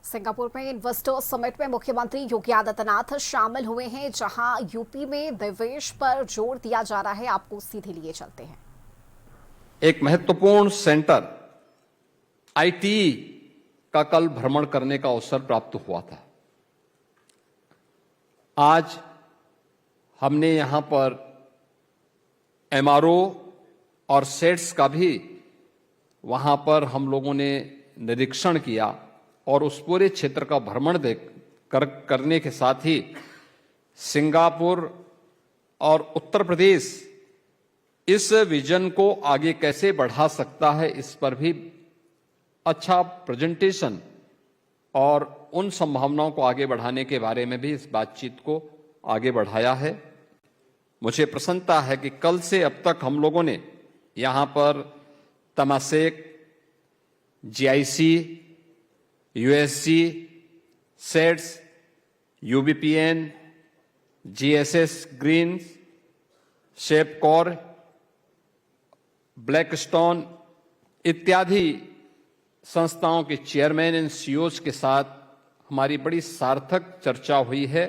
Singapore में investors summit में मुख्यमंत्री योगी आदित्यनाथ शामिल हुए हैं, जहां यूपी में निवेश पर जोर दिया जा रहा है। आपको सीधे लिए चलते हैं। एक महत्वपूर्ण सेंटर आईटी का कल भ्रमण करने का अवसर प्राप्त हुआ था। आज हमने यहां पर एमआरओ और सेट्स का भी वहां पर हम लोगों ने निरीक्षण किया और उस पूरे क्षेत्र का भ्रमण करने के साथ ही सिंगापुर और उत्तर प्रदेश इस विजन को आगे कैसे बढ़ा सकता है, इस पर भी अच्छा प्रेजेंटेशन और उन संभावनाओं को आगे बढ़ाने के बारे में भी इस बातचीत को आगे बढ़ाया है। मुझे प्रसन्नता है कि कल से अब तक हम लोगों ने यहां पर तमासेक, जीआईसी, यूएससी, सेट्स, यूबीपीएन, जीएसएस ग्रीन, शेपकॉर, ब्लैकस्टोन इत्यादि संस्थाओं के चेयरमैन एंड सीईओज के साथ हमारी बड़ी सार्थक चर्चा हुई है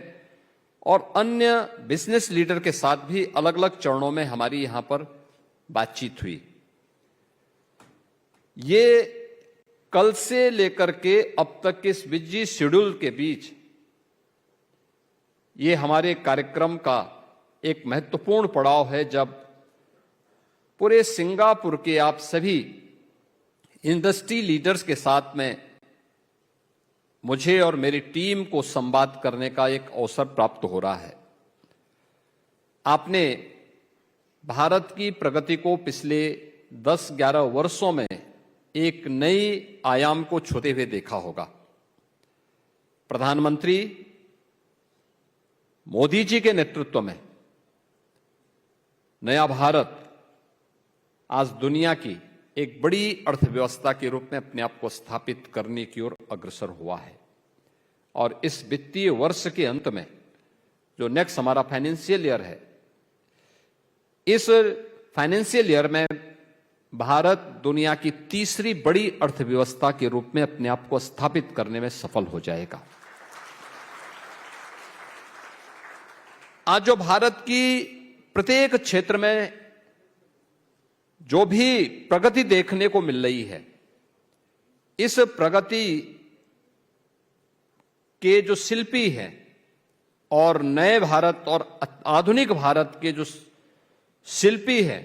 और अन्य बिजनेस लीडर के साथ भी अलग अलग चरणों में हमारी यहां पर बातचीत हुई। ये कल से लेकर के अब तक के इस बिजी शेड्यूल के बीच ये हमारे कार्यक्रम का एक महत्वपूर्ण पड़ाव है, जब पूरे सिंगापुर के आप सभी इंडस्ट्री लीडर्स के साथ में मुझे और मेरी टीम को संवाद करने का एक अवसर प्राप्त हो रहा है। आपने भारत की प्रगति को पिछले 10-11 वर्षों में एक नई आयाम को छूते हुए देखा होगा। प्रधानमंत्री मोदी जी के नेतृत्व में नया भारत आज दुनिया की एक बड़ी अर्थव्यवस्था के रूप में अपने आप को स्थापित करने की ओर अग्रसर हुआ है। और इस वित्तीय वर्ष के अंत में जो नेक्स्ट हमारा फाइनेंशियल ईयर है, इस फाइनेंशियल ईयर में भारत दुनिया की तीसरी बड़ी अर्थव्यवस्था के रूप में अपने आप को स्थापित करने में सफल हो जाएगा। आज जो भारत की प्रत्येक क्षेत्र में जो भी प्रगति देखने को मिल रही है, इस प्रगति के जो शिल्पी हैं और नए भारत और आधुनिक भारत के जो शिल्पी हैं,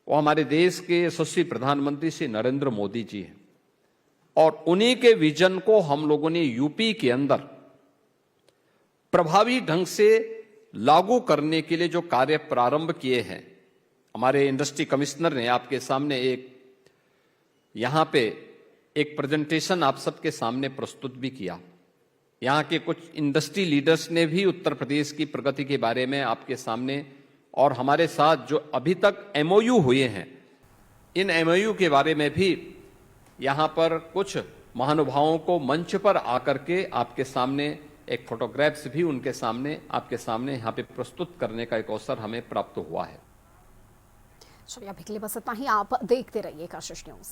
वो हमारे देश के यशस्वी प्रधानमंत्री श्री नरेंद्र मोदी जी हैं। और उन्हीं के विजन को हम लोगों ने यूपी के अंदर प्रभावी ढंग से लागू करने के लिए जो कार्य प्रारंभ किए हैं, हमारे इंडस्ट्री कमिश्नर ने आपके सामने यहां पे एक प्रेजेंटेशन आप सबके सामने प्रस्तुत भी किया। यहां के कुछ इंडस्ट्री लीडर्स ने भी उत्तर प्रदेश की प्रगति के बारे में आपके सामने और हमारे साथ जो अभी तक एमओयू हुए हैं, इन एमओयू के बारे में भी यहां पर कुछ महानुभावों को मंच पर आकर के आपके सामने एक फोटोग्राफ्स भी उनके सामने आपके सामने यहां पे प्रस्तुत करने का एक अवसर हमें प्राप्त हुआ है। चलिए, अभी के लिए बस इतना ही। आप देखते रहिए कशिश न्यूज़।